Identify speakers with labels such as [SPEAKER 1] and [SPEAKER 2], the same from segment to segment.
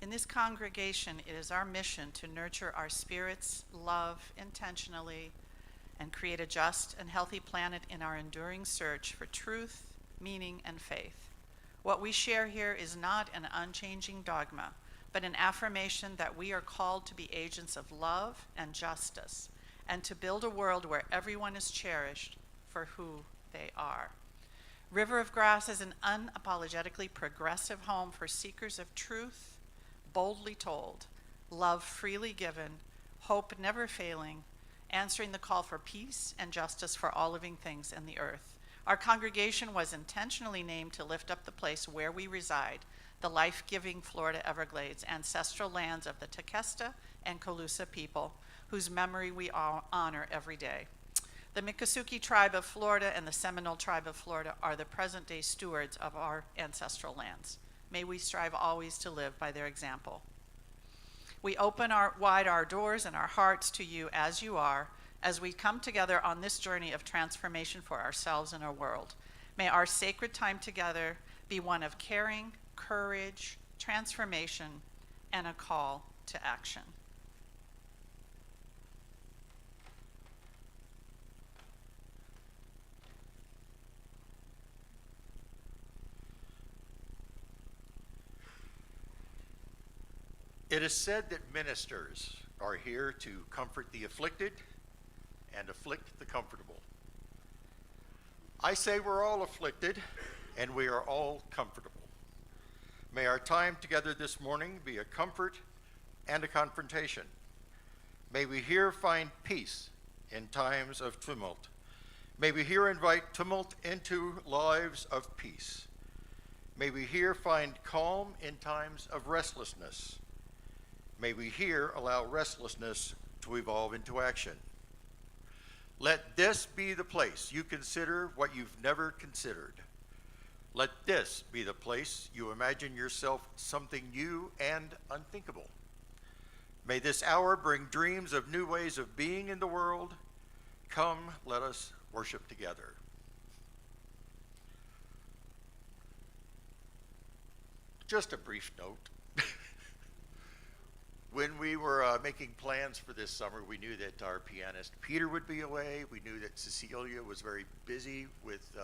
[SPEAKER 1] In this congregation, it is our mission to nurture our spirits, love intentionally, and create a just and healthy planet in our enduring search for truth, meaning, and faith. What we share here is not an unchanging dogma, but an affirmation that we are called to be agents of love and justice, and to build a world where everyone is cherished for who they are. River of Grass is an unapologetically progressive home for seekers of truth, boldly told, love freely given, hope never failing, answering the call for peace and justice for all living things in the earth. Our congregation was intentionally named to lift up the place where we reside, the life-giving Florida Everglades, ancestral lands of the Tequesta and Calusa people, whose memory we all honor every day. The Miccosukee tribe of Florida and the Seminole tribe of Florida are the present-day stewards of our ancestral lands. May we strive always to live by their example. We open wide our doors and our hearts to you as you are, as we come together on this journey of transformation for ourselves and our world. May our sacred time together be one of caring, courage, transformation, and a call to action.
[SPEAKER 2] It is said that ministers are here to comfort the afflicted and afflict the comfortable. I say we're all afflicted and we are all comfortable. May our time together this morning be a comfort and a confrontation. May we here find peace in times of tumult. May we here invite tumult into lives of peace. May we here find calm in times of restlessness. May we here allow restlessness to evolve into action. Let this be the place you consider what you've never considered. Let this be the place you imagine yourself something new and unthinkable. May this hour bring dreams of new ways of being in the world. Come, let us worship together. Just a brief note. When we were making plans for this summer, we knew that our pianist Peter would be away. We knew that Cecilia was very busy with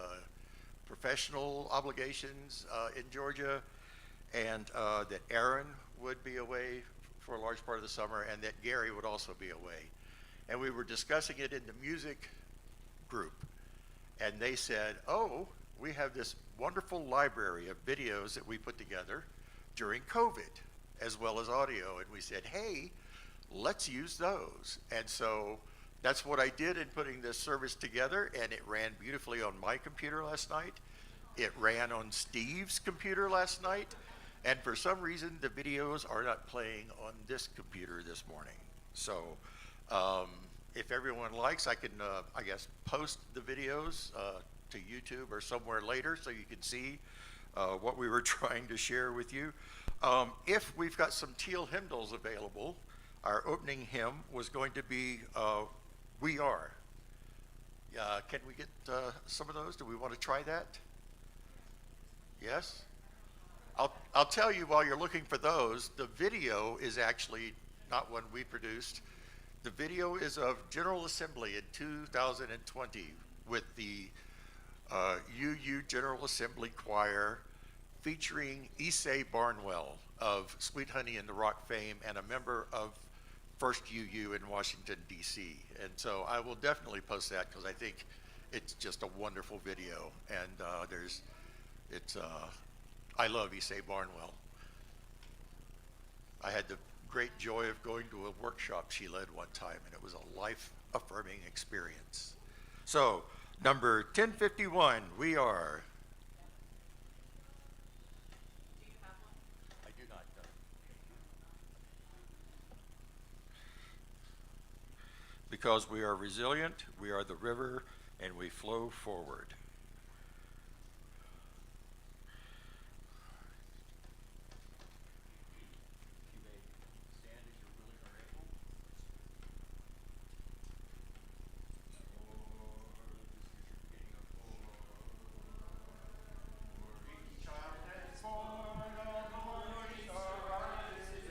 [SPEAKER 2] professional obligations in Georgia, and that Aaron would be away for a large part of the summer, and that Gary would also be away. And we were discussing it in the music group, and they said, oh, we have this wonderful library of videos that we put together during COVID, as well as audio. And we said, hey, let's use those. And so that's what I did in putting this service together, and it ran beautifully on my computer last night. It ran on Steve's computer last night, and for some reason the videos are not playing on this computer this morning. So if everyone likes, I can, I guess, post the videos to YouTube or somewhere later so you can see what we were trying to share with you. If we've got some teal hymnals available, our opening hymn was going to be We Are. Can we get some of those? Do we want to try that? Yes? I'll tell you while you're looking for those, the video is actually not one we produced. The video is of General Assembly in 2020 with the UU General Assembly Choir, featuring Issei Barnwell of Sweet Honey in the Rock fame and a member of First UU in Washington, D.C. And so I will definitely post that because I think it's just a wonderful video. And I love Issei Barnwell. I had the great joy of going to a workshop she led one time, and it was a life-affirming experience. So, number 1051, We Are. Because we are resilient, we are the river, and we flow forward.
[SPEAKER 3] Child that's born of the morning star rises.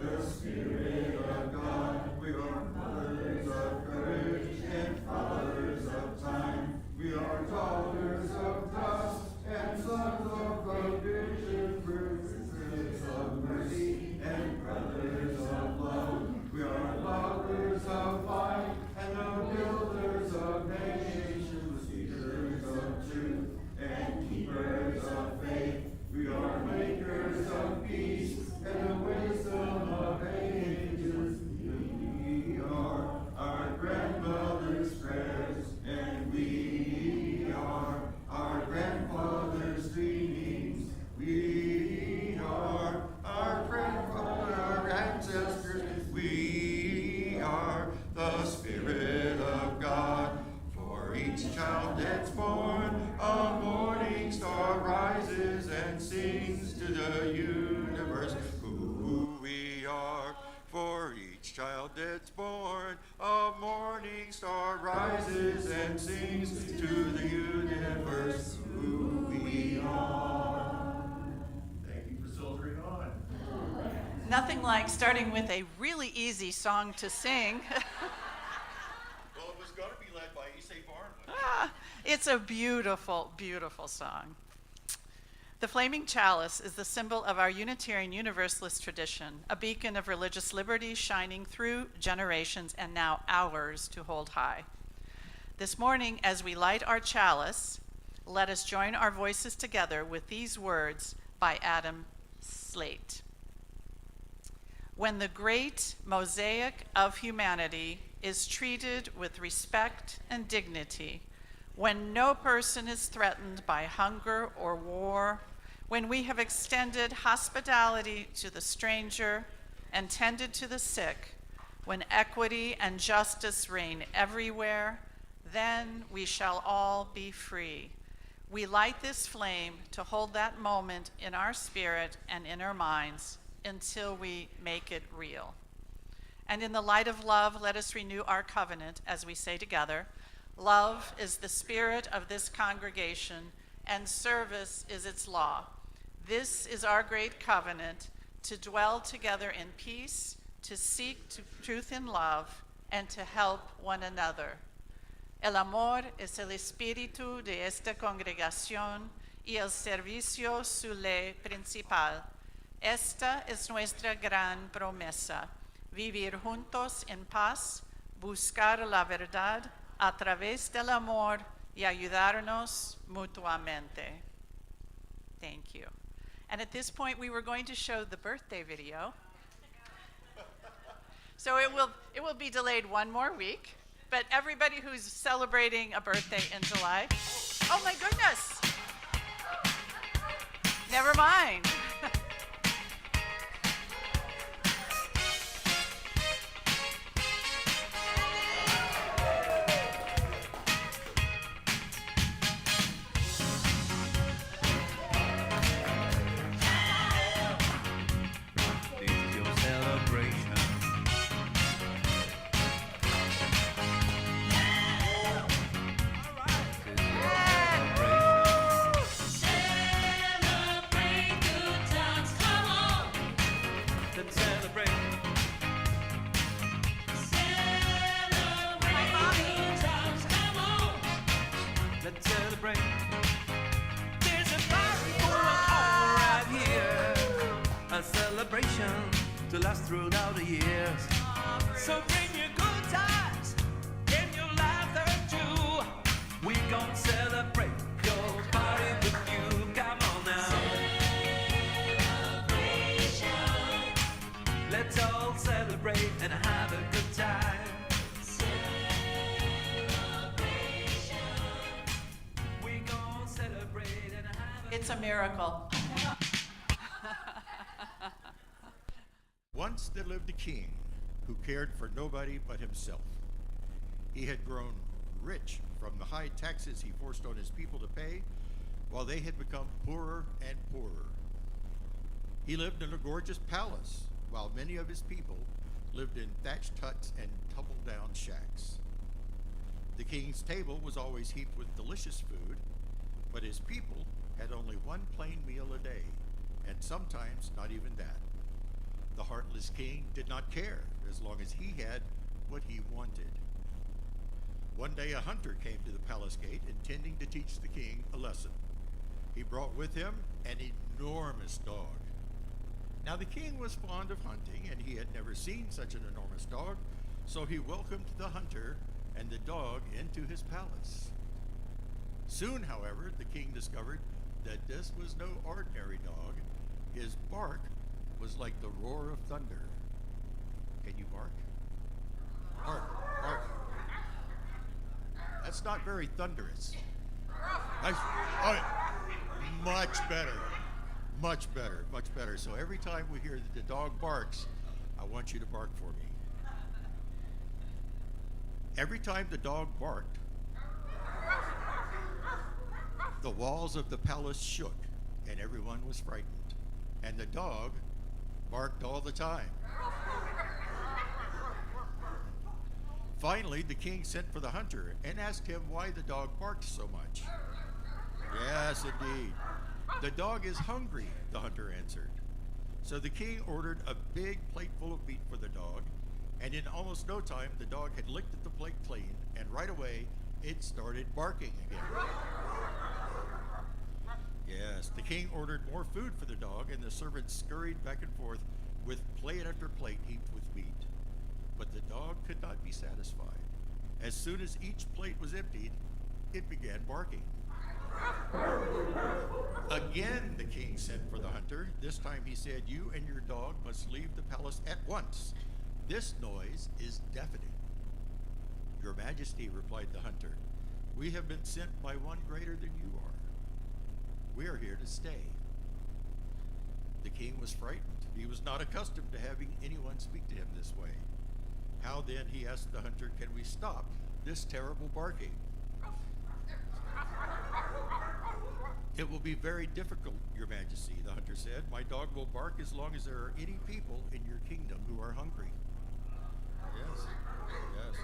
[SPEAKER 3] the Spirit of God. We are mothers of courage and fathers of time. We are daughters of dust and sons of provision, sisters of mercy and brothers of love. We are lovers of light and the builders of nations, seekers of truth and keepers of faith. We are makers of peace and the wisdom of ages. We are our grandmother's prayers, and we are our grandfather's dreamings. We are our grandfather, our ancestors. We are the Spirit of God. For each child that's born, a morning star rises and sings to the universe who we are. For each child that's born, a morning star rises and sings to the universe who we are. Thank you for soldiering on.
[SPEAKER 1] Nothing like starting with a really easy song to sing.
[SPEAKER 2] Well, it was going to be led by Issei Barnwood.
[SPEAKER 1] It's a beautiful, beautiful song. The flaming chalice is the symbol of our Unitarian Universalist tradition, a beacon of religious liberty shining through generations and now ours to hold high. This morning, as we light our chalice, let us join our voices together with these words by Adam Slate. When the great mosaic of humanity is treated with respect and dignity, when no person is threatened by hunger or war, when we have extended hospitality to the stranger and tended to the sick, when equity and justice reign everywhere, then we shall all be free. We light this flame to hold that moment in our spirit and in our minds until we make it real. And in the light of love, let us renew our covenant as we say together, love is the spirit of this congregation, and service is its law. This is our great covenant, to dwell together in peace, to seek truth in love, and to help one another. El amor es el espíritu de esta congregación y el servicio su ley principal. Esta es nuestra gran promesa, vivir juntos en paz, buscar la verdad a través del amor y ayudarnos mutuamente. Thank you. And at this point, we were going to show the birthday video. So it will be delayed one more week, but everybody who's celebrating a birthday in July, oh my goodness, never mind.
[SPEAKER 4] To last throughout the years. So bring your good times and your laughter too. We gon' celebrate your party with you. Come on now. Celebration. Let's all celebrate and have a good time. Celebration. We gon' celebrate and have a
[SPEAKER 1] It's a miracle.
[SPEAKER 2] Once there lived a king who cared for nobody but himself. He had grown rich from the high taxes he forced on his people to pay, while they had become poorer and poorer. He lived in a gorgeous palace, while many of his people lived in thatched huts and tumble-down shacks. The king's table was always heaped with delicious food, but his people had only one plain meal a day, and sometimes not even that.
[SPEAKER 5] The heartless king did not care as long as he had what he wanted. One day a hunter came to the palace gate intending to teach the king a lesson. He brought with him an enormous dog. Now the king was fond of hunting, and he had never seen such an enormous dog, so he welcomed the hunter and the dog into his palace. Soon, however, the king discovered that this was no ordinary dog. His bark was like the roar of thunder. Can you bark? Bark, bark. That's not very thunderous. Much better. Much better, much better. So every time we hear that the dog barks, I want you to bark for me. Every time the dog barked, the walls of the palace shook and everyone was frightened. And the dog barked all the time. Finally, the king sent for the hunter and asked him why the dog barked so much. Yes, indeed. The dog is hungry, the hunter answered. So the king ordered a big plate full of meat for the dog, and in almost no time, the dog had licked at the plate clean, and right away, it started barking again. Yes, the king ordered more food for the dog, and the servants scurried back and forth with plate after plate heaped with meat. But the dog could not be satisfied. As soon as each plate was emptied, it began barking. Again, the king sent for the hunter. This time he said, "You and your dog must leave the palace at once. This noise is deafening." "Your Majesty," replied the hunter, "we have been sent by one greater than you are. We are here to stay." The king was frightened. He was not accustomed to having anyone speak to him this way. How then, he asked the hunter, can we stop this terrible barking? "It will be very difficult, Your Majesty," the hunter said. "My dog will bark as long as there are any people in your kingdom who are hungry." Yes, yes.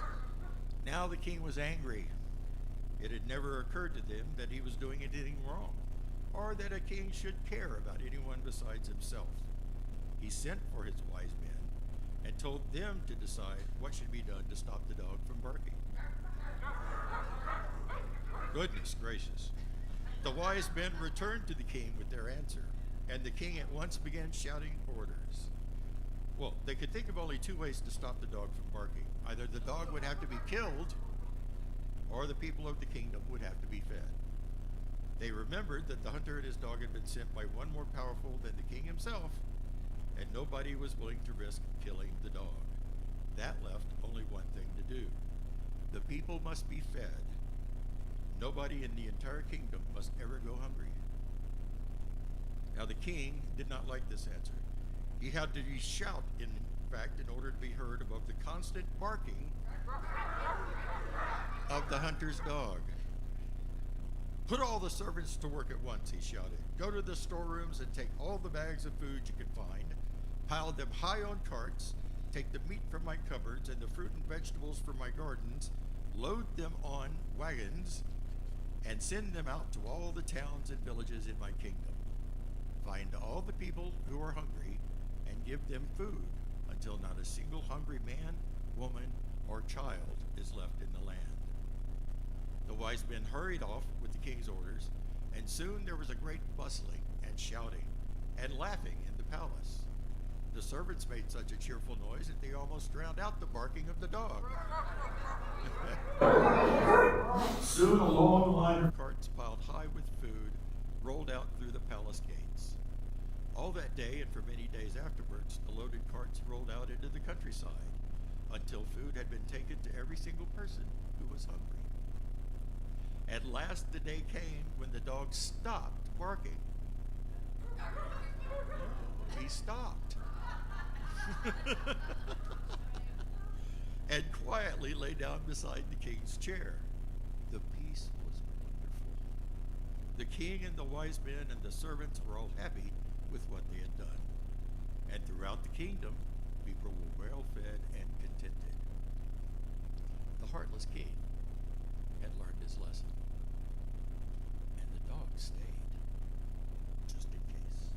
[SPEAKER 5] Now the king was angry. It had never occurred to them that he was doing anything wrong, or that a king should care about anyone besides himself. He sent for his wise men and told them to decide what should be done to stop the dog from barking. Goodness gracious. The wise men returned to the king with their answer, and the king at once began shouting orders. Well, they could think of only two ways to stop the dog from barking. Either the dog would have to be killed, or the people of the kingdom would have to be fed. They remembered that the hunter and his dog had been sent by one more powerful than the king himself, and nobody was willing to risk killing the dog. That left only one thing to do. The people must be fed. Nobody in the entire kingdom must ever go hungry. Now the king did not like this answer. He had to shout, in fact, in order to be heard above the constant barking of the hunter's dog. "Put all the servants to work at once," he shouted. "Go to the storerooms and take all the bags of food you can find. Pile them high on carts. Take the meat from my cupboards and the fruit and vegetables from my gardens. Load them on wagons and send them out to all the towns and villages in my kingdom. Find all the people who are hungry and give them food until not a single hungry man, woman, or child is left in the land." The wise men hurried off with the king's orders, and soon there was a great bustling and shouting and laughing in the palace. The servants made such a cheerful noise that they almost drowned out the barking of the dog. Soon a long line of carts piled high with food rolled out through the palace gates. All that day and for many days afterwards, the loaded carts rolled out into the countryside until food had been taken to every single person who was hungry. At last the day came when the dog stopped barking. He stopped. And quietly lay down beside the king's chair. The peace was wonderful. The king and the wise men and the servants were all happy with what they had done. And throughout the kingdom, people were well fed and contented. The heartless king had learned his lesson. And the dog stayed, just in case.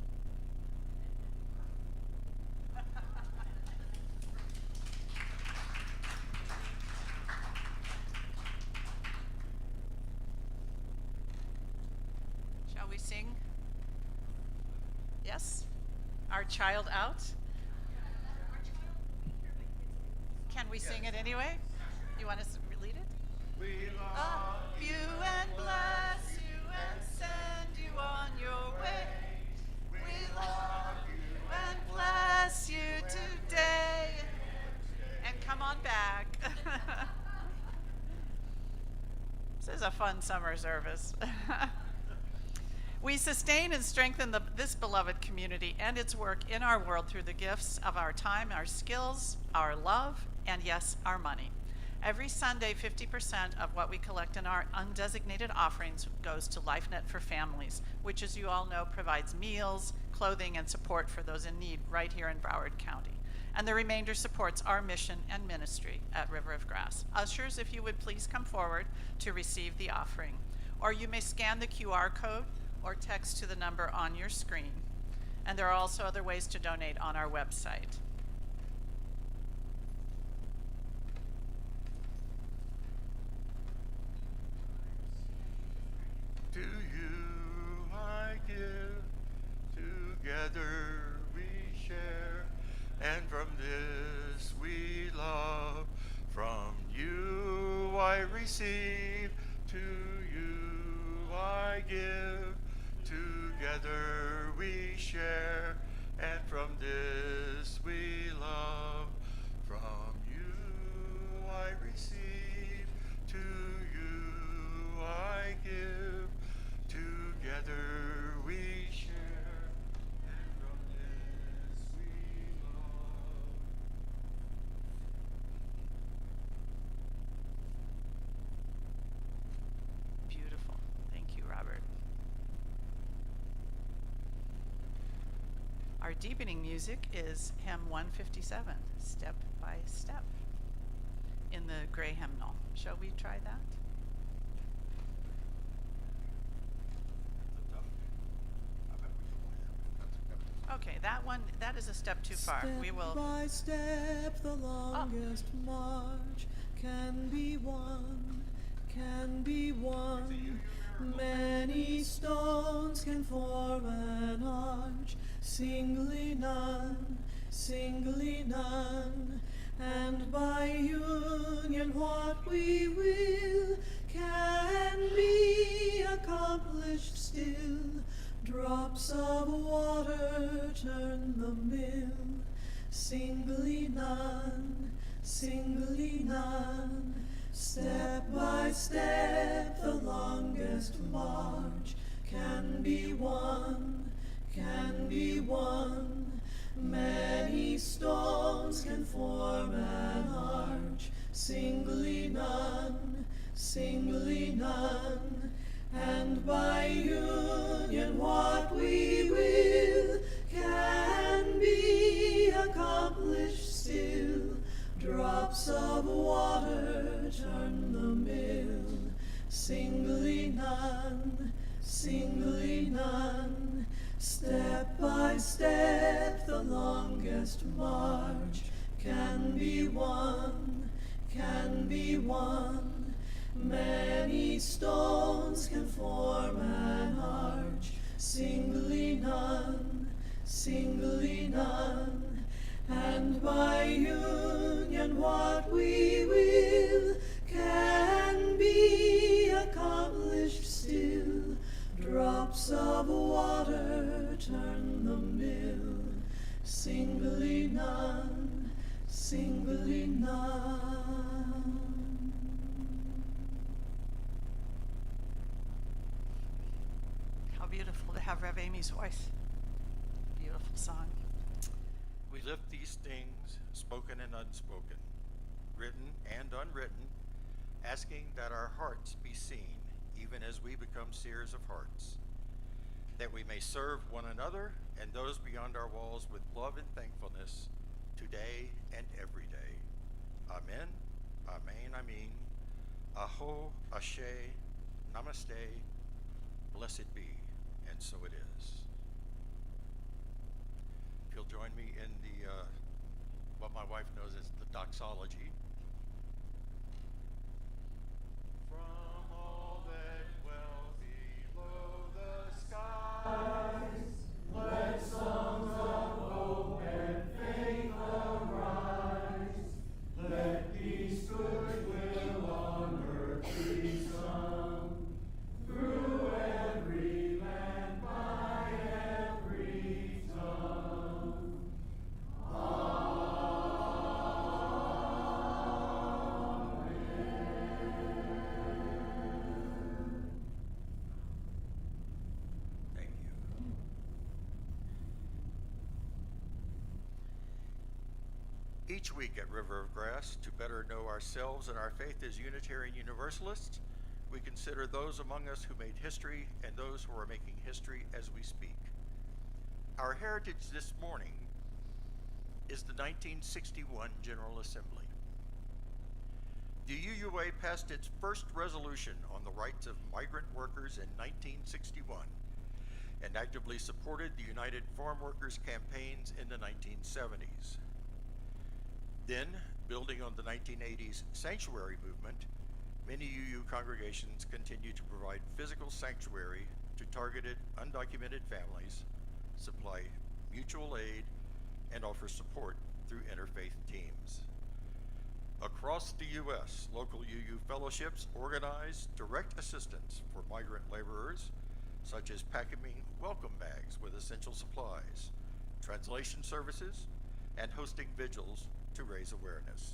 [SPEAKER 1] we sing? Yes? Our child out? Can we sing it anyway? You want us to lead it?
[SPEAKER 2] We
[SPEAKER 1] Love you and bless you and send you on your way. We love you and bless you today. And come on back. This is a fun summer service. We sustain and strengthen this beloved community and its work in our world through the gifts of our time, our skills, our love, and yes, our money. Every Sunday, 50% of what we collect in our undesignated offerings goes to LifeNet for Families, which, as you all know, provides meals, clothing, and support for those in need right here in Broward County. And the remainder supports our mission and ministry at River of Grass. Ushers, if you would please come forward to receive the offering. Or you may scan the QR code or text to the number on your screen. And there are also other ways to donate on our website.
[SPEAKER 2] To you I give, together we share, and from this we love. From you I receive, to you I give, together we share, and from this we love. From you I receive, to you I give, together we share, and from this we love.
[SPEAKER 1] Beautiful. Thank you, Robert. Our deepening music is hymn 157, Step by Step, in the gray hymnal. Shall we try that? Okay, that is a step too far. We will.
[SPEAKER 6] Step by step, the longest march can be won, can be won. Many stones can form an arch, singly none, singly none. And by union what we will can be accomplished still. Drops of water turn the mill, singly none, singly none. Step by step, the longest march can be won, can be won. Many stones can form an arch, singly none, singly none. And by union what we will can be accomplished still. Drops of water turn the mill, singly none, singly none. Step by step, the longest march can be won, can be won. Many stones can form an arch, singly none, singly none. And by union what we will can be accomplished still. Drops of water turn the mill, singly none, singly none.
[SPEAKER 1] How beautiful to have Rev. Amy's voice. Beautiful song.
[SPEAKER 2] We lift these things, spoken and unspoken, written and unwritten, asking that our hearts be seen, even as we become seers of hearts, that we may serve one another and those beyond our walls with love and thankfulness today and every day. Amen, amen, amen. Aho, ashe, namaste, blessed be, and so it is. If you'll join me in the what my wife knows as the doxology. From all that dwell below the sky. Each week at River of Grass, to better know ourselves and our faith as Unitarian Universalists, we consider those among us who made history and those who are making history as we speak. Our heritage this morning is the 1961 General Assembly. The UUA passed its first resolution on the rights of migrant workers in 1961 and actively supported the United Farm Workers campaigns in the 1970s. Then, building on the 1980s sanctuary movement, many UU congregations continue to provide physical sanctuary to targeted, undocumented families, supply mutual aid, and offer support through interfaith teams. Across the U.S., local UU fellowships organize direct assistance for migrant laborers, such as packing welcome bags with essential supplies, translation services, and hosting vigils to raise awareness.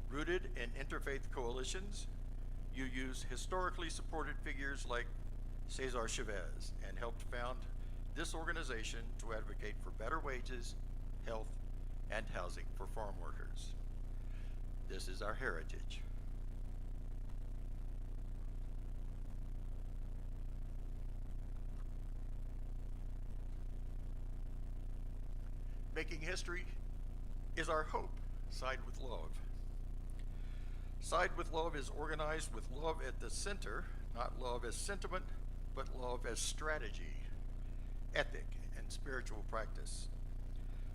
[SPEAKER 2] Rooted in interfaith coalitions, UU's historically supported figures like Cesar Chavez and helped found this organization to advocate for better wages, health, and housing for farm workers. This is our heritage. Making history is our hope. Side with Love. Side with Love is organized with love at the center, not love as sentiment, but love as strategy, ethic, and spiritual practice.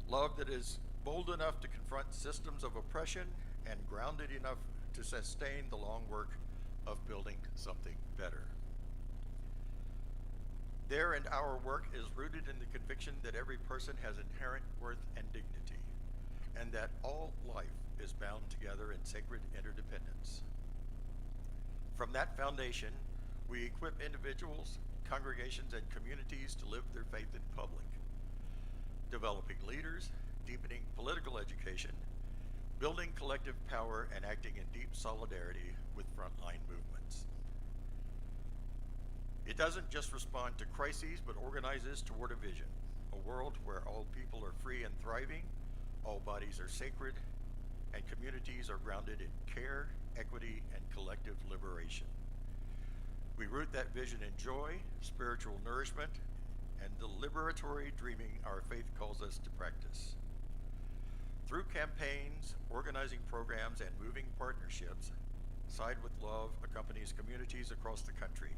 [SPEAKER 2] Love that is bold enough to confront systems of oppression and grounded enough to sustain the long work of building something better. Their and our work is rooted in the conviction that every person has inherent worth and dignity, and that all life is bound together in sacred interdependence. From that foundation, we equip individuals, congregations, and communities to live their faith in public, developing leaders, deepening political education, building collective power, and acting in deep solidarity with frontline movements. It doesn't just respond to crises, but organizes toward a vision, a world where all people are free and thriving, all bodies are sacred, and communities are grounded in care, equity, and collective liberation. We root that vision in joy, spiritual nourishment, and the liberatory dreaming our faith calls us to practice. Through campaigns, organizing programs, and moving partnerships, Side with Love accompanies communities across the country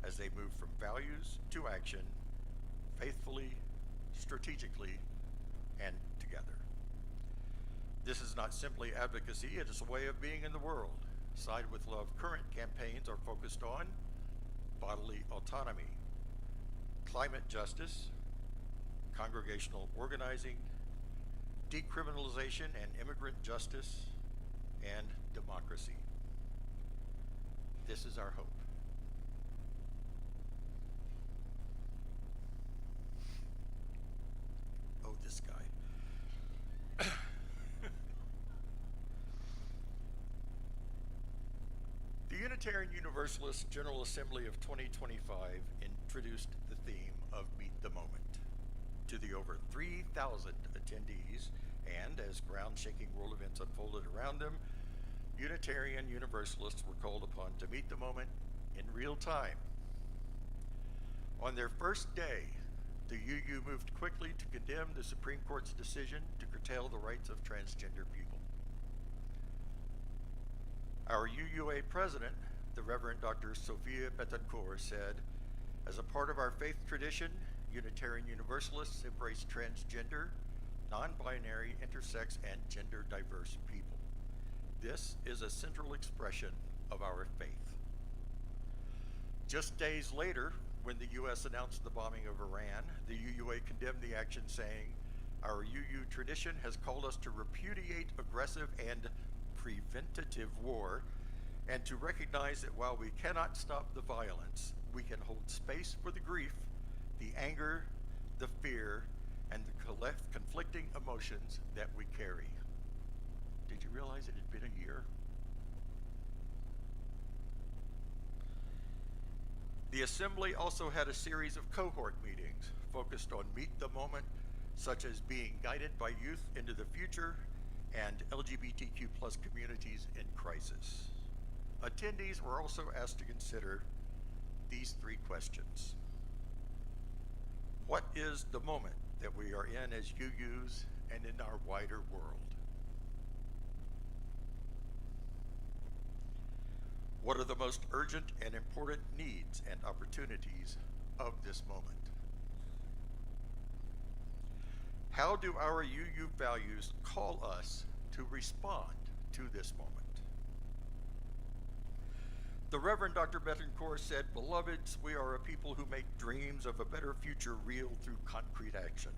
[SPEAKER 2] as they move from values to action, faithfully, strategically, and together. This is not simply advocacy, it is a way of being in the world. Side with Love current campaigns are focused on bodily autonomy, climate justice, congregational organizing, decriminalization and immigrant justice, and democracy. This is our hope. Oh, this guy. The Unitarian Universalist General Assembly of 2025 introduced the theme of Meet the Moment to the over 3,000 attendees, and as ground-shaking world events unfolded around them, Unitarian Universalists were called upon to meet the moment in real time. On their first day, the UU moved quickly to condemn the Supreme Court's decision to curtail the rights of transgender people. Our UUA president, the Reverend Dr. Sophia Betancourt, said, "As a part of our faith tradition, Unitarian Universalists embrace transgender, non-binary, intersex, and gender diverse people. This is a central expression of our faith." Just days later, when the U.S. announced the bombing of Iran, the UUA condemned the action, saying, "Our UU tradition has called us to repudiate aggressive and preventative war, and to recognize that while we cannot stop the violence, we can hold space for the grief, the anger, the fear, and the conflicting emotions that we carry." Did you realize it had been a year? The Assembly also had a series of cohort meetings focused on Meet the Moment such as being guided by youth into the future and LGBTQ plus communities in crisis. Attendees were also asked to consider these three questions. What is the moment that we are in as UUs and in our wider world? What are the most urgent and important needs and opportunities of this moment? How do our UU values call us to respond to this moment? The Reverend Dr. Betancourt said, "Beloveds, we are a people who make dreams of a better future real through concrete action.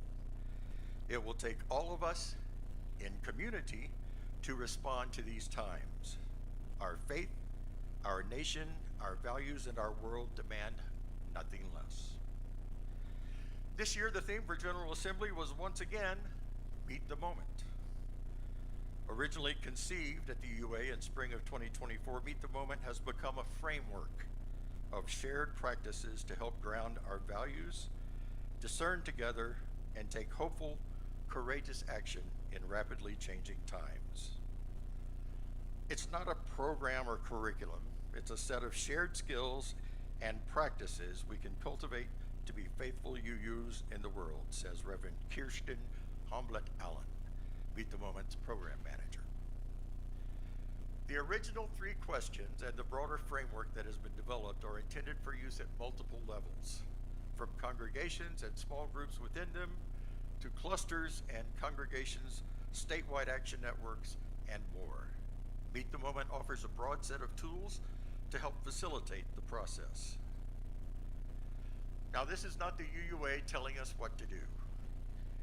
[SPEAKER 2] It will take all of us in community to respond to these times. Our faith, our nation, our values, and our world demand nothing less." This year, the theme for General Assembly was once again, Meet the Moment. Originally conceived at the UA in spring of 2024, Meet the Moment has become a framework of shared practices to help ground our values, discern together, and take hopeful, courageous action in rapidly changing times. It's not a program or curriculum. It's a set of shared skills and practices we can cultivate to be faithful UUs in the world, says Reverend Kirsten Homblet-Allen, Meet the Moment's program manager. The original three questions and the broader framework that has been developed are intended for use at multiple levels, from congregations and small groups within them to clusters and congregations, statewide action networks, and more. Meet the Moment offers a broad set of tools to help facilitate the process. Now, this is not the UUA telling us what to do.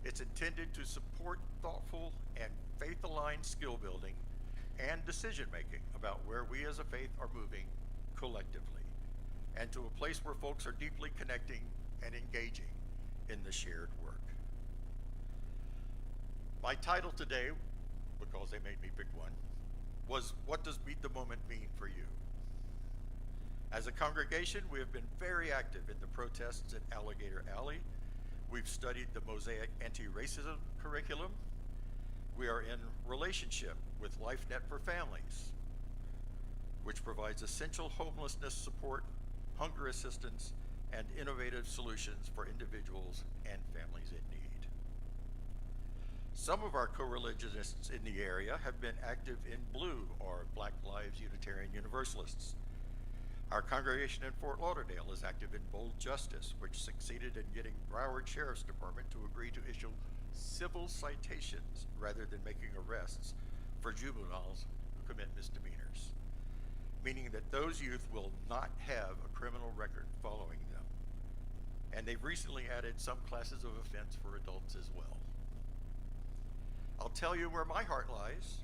[SPEAKER 2] It's intended to support thoughtful and faith-aligned skill building and decision-making about where we as a faith are moving collectively, and to a place where folks are deeply connecting and engaging in the shared work. My title today, because they made me pick one, was What Does Meet the Moment Mean for You? As a congregation, we have been very active in the protests at Alligator Alley. We've studied the Mosaic anti-racism curriculum. We are in relationship with LifeNet for Families, which provides essential homelessness support, hunger assistance, and innovative solutions for individuals and families in need. Some of our co-religionists in the area have been active in Blue, or Black Lives Unitarian Universalists. Our congregation in Fort Lauderdale is active in Bold Justice, which succeeded in getting Broward Sheriff's Department to agree to issue civil citations rather than making arrests for juveniles who commit misdemeanors, meaning that those youth will not have a criminal record following them. And they've recently added some classes of offense for adults as well. I'll tell you where my heart lies.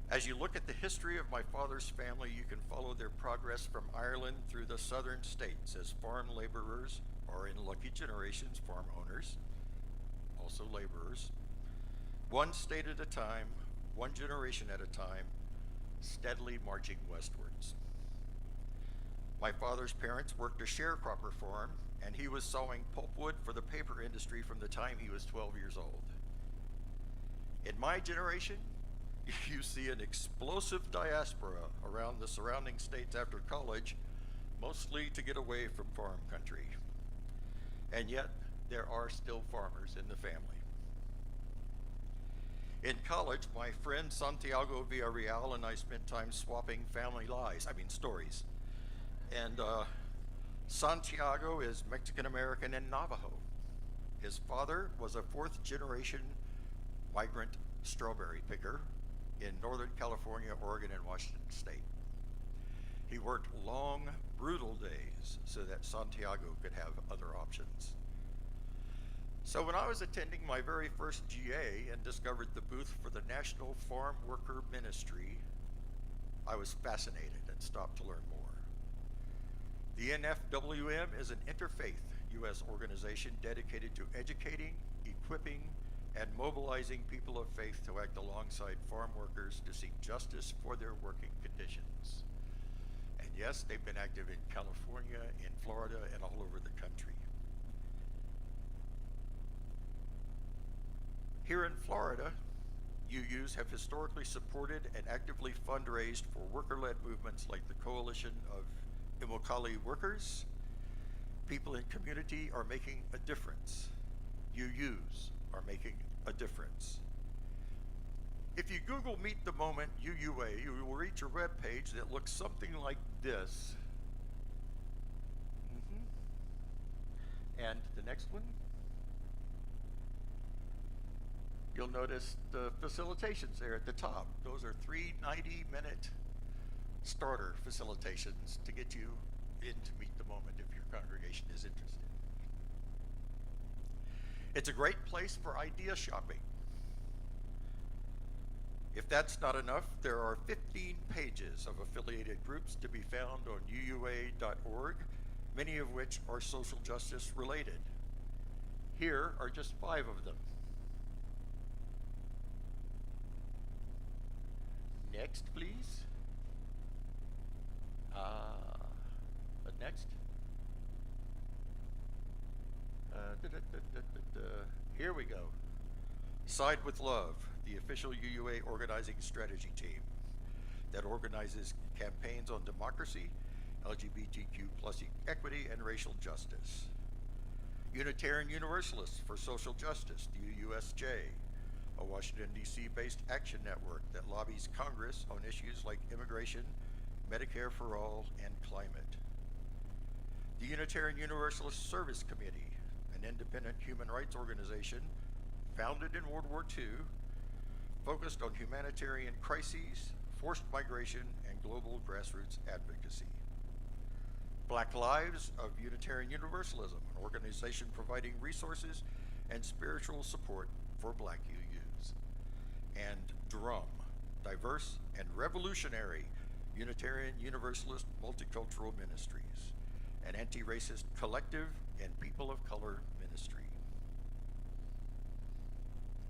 [SPEAKER 2] As you look at the history of my father's family, you can follow their progress from Ireland through the southern states as farm laborers, or in lucky generations, farm owners, also laborers, one state at a time, one generation at a time, steadily marching westwards. My father's parents worked a sharecropper farm, and he was sawing pulpwood for the paper industry from the time he was 12 years old. In my generation, you see an explosive diaspora around the surrounding states after college, mostly to get away from farm country. And yet, there are still farmers in the family. In college, my friend Santiago Villarreal and I spent time swapping stories. And Santiago is Mexican-American and Navajo. His father was a fourth-generation migrant strawberry picker in Northern California, Oregon, and Washington State. He worked long, brutal days so that Santiago could have other options. So when I was attending my very first GA and discovered the booth for the National Farm Worker Ministry, I was fascinated and stopped to learn more. The NFWM is an interfaith U.S. organization dedicated to educating, equipping, and mobilizing people of faith to act alongside farm workers to seek justice for their working conditions. And yes, they've been active in California, in Florida, and all over the country. Here in Florida, UUs have historically supported and actively fundraised for worker-led movements like the Coalition of Immokalee Workers. People in community are making a difference. UUs are making a difference. If you Google Meet the Moment UUA, you will reach a web page that looks something like this. And the next one. You'll notice the facilitations there at the top. Those are 3 90-minute starter facilitations to get you in to Meet the Moment if your congregation is interested. It's a great place for idea shopping. If that's not enough, there are 15 pages of affiliated groups to be found on uua.org, many of which are social justice related. Here are just 5 of them. Next, please. Next. Here we go. Side with Love, the official UUA organizing strategy team that organizes campaigns on democracy, LGBTQ plus equity, and racial justice. Unitarian Universalists for Social Justice, the UUSJ, a Washington, D.C. based action network that lobbies Congress on issues like immigration, Medicare for All, and climate. The Unitarian Universalist Service Committee, an independent human rights organization founded in World War II, focused on humanitarian crises, forced migration, and global grassroots advocacy. Black Lives of Unitarian Universalism, an organization providing resources and spiritual support for Black UUs. And DRUM, Diverse and Revolutionary Unitarian Universalist Multicultural Ministries, an anti-racist collective and people of color ministry.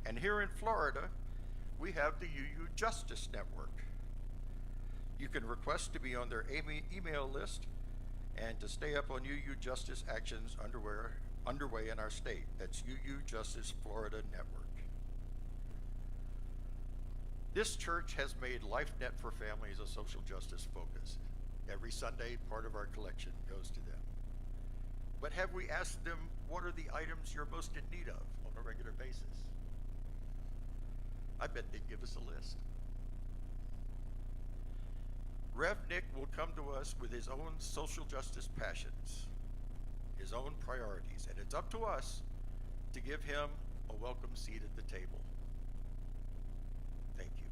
[SPEAKER 2] And here in Florida, we have the UU Justice Network. You can request to be on their email list and to stay up on UU Justice actions underway in our state. That's UU Justice Florida Network. This church has made LifeNet for Families a social justice focus. Every Sunday, part of our collection goes to them. But have we asked them, what are the items you're most in need of on a regular basis? I bet they'd give us a list. Rev Nick will come to us with his own social justice passions, his own priorities, and it's up to us to give him a welcome seat at the table. Thank you.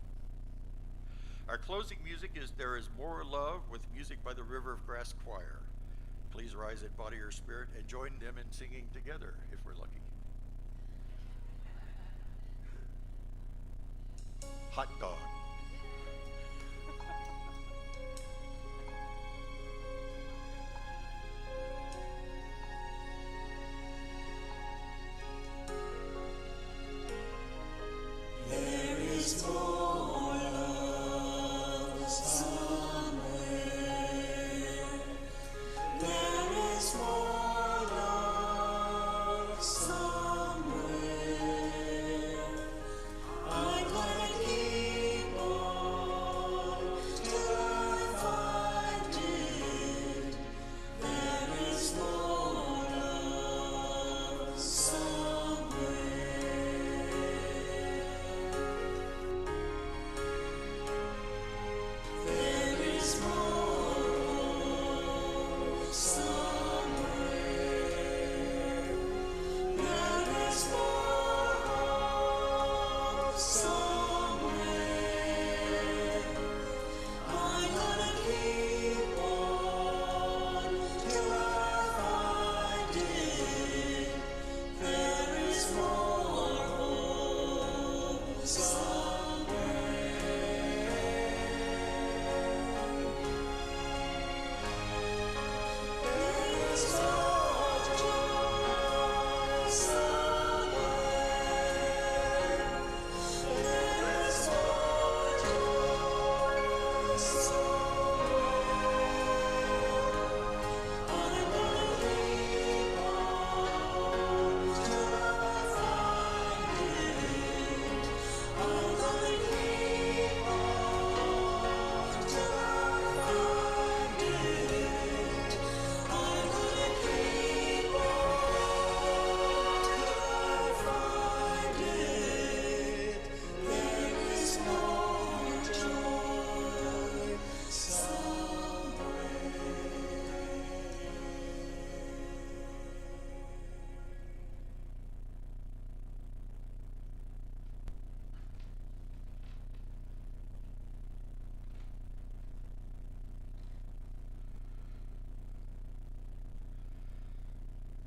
[SPEAKER 2] Our closing music is There Is More Love with music by the River of Grass Choir. Please rise in body or spirit and join them in singing together if we're lucky. Hot dog.
[SPEAKER 6] There is more love somewhere. There is more love somewhere. I'm gonna keep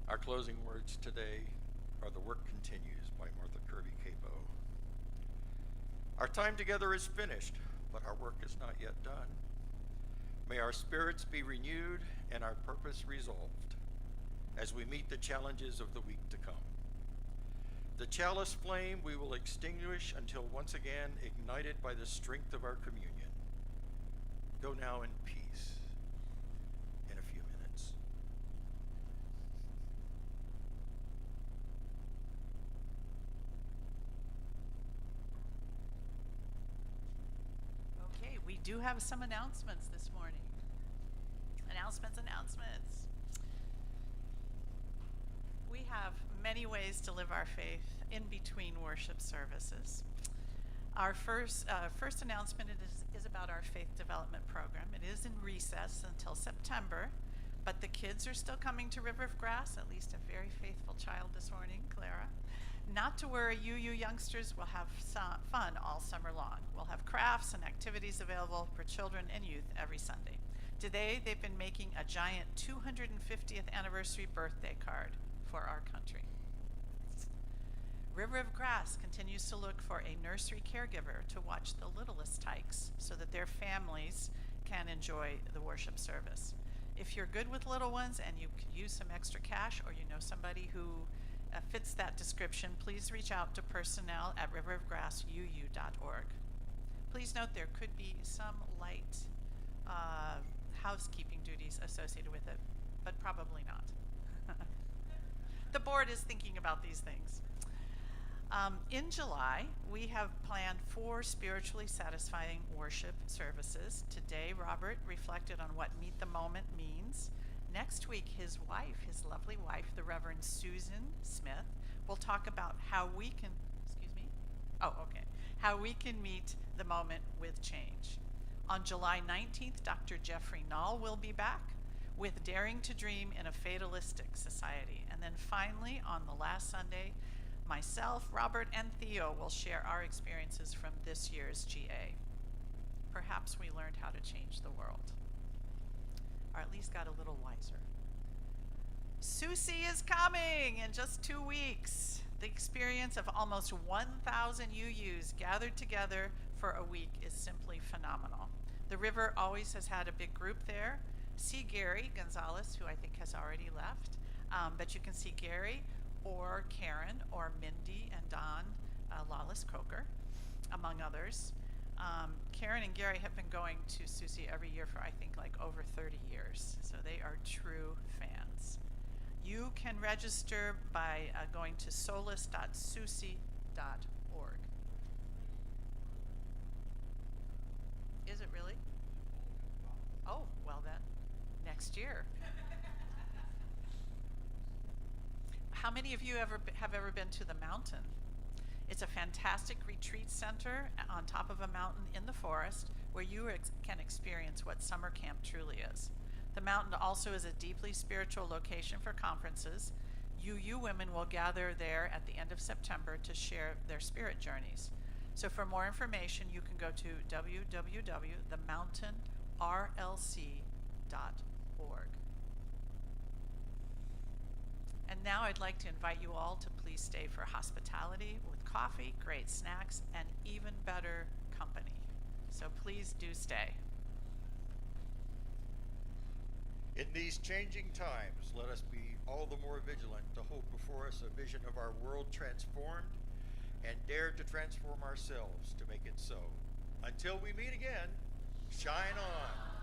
[SPEAKER 5] Our closing words today are "The Work Continues" by Martha Kirby Capo. Our time together is finished, but our work is not yet done. May our spirits be renewed and our purpose resolved as we meet the challenges of the week to come. The chalice flame we will extinguish until once again ignited by the strength of our communion. Go now in peace. In a few minutes.
[SPEAKER 1] Okay, we do have some announcements this morning. Announcements. We have many ways to live our faith in between worship services. Our first announcement is about our faith development program. It is in recess until September, but the kids are still coming to River of Grass, at least a very faithful child this morning, Clara. Not to worry, you youngsters will have some fun all summer long. We'll have crafts and activities available for children and youth every Sunday. Today, they've been making a giant 250th anniversary birthday card for our country. River of Grass continues to look for a nursery caregiver to watch the littlest tykes so that their families can enjoy the worship service. If you're good with little ones and you could use some extra cash, or you know somebody who fits that description, please reach out to personnel at riverofgrassuu.org. Please note there could be some light housekeeping duties associated with it, but probably not. The board is thinking about these things. In July, we have planned 4 spiritually satisfying worship services. Today, Robert reflected on what Meet the Moment means. Next week, his lovely wife, the Reverend Susan Smith, will talk about how we can, how we can meet the moment with change. On July 19th, Dr. Jeffrey Null will be back with Daring to Dream in a Fatalistic Society. And then finally, on the last Sunday, myself, Robert, and Theo will share our experiences from this year's GA. Perhaps we learned how to change the world, or at least got a little wiser. Susie is coming in just 2 weeks. The experience of almost 1,000 UUs gathered together for a week is simply phenomenal. The river always has had a big group there. See Gary Gonzalez, who I think has already left, but you can see Gary or Karen or Mindy and Don Lawless Coker, among others. Karen and Gary have been going to Susie every year for I think like over 30 years, so they are true fans. You can register by going to solus.susie.org. Is it really? Oh, well then, next year. How many of you have ever been to the mountain? It's a fantastic retreat center on top of a mountain in the forest where you can experience what summer camp truly is. The mountain also is a deeply spiritual location for conferences. UU women will gather there at the end of September to share their spirit journeys. So for more information, you can go to www.themountainrlc.org. And now I'd like to invite you all to please stay for hospitality with coffee, great snacks, and even better company. So please do stay.
[SPEAKER 5] In these changing times, let us be all the more vigilant to hold before us a vision of our world transformed and dare to transform ourselves to make it so. Until we meet again, shine on.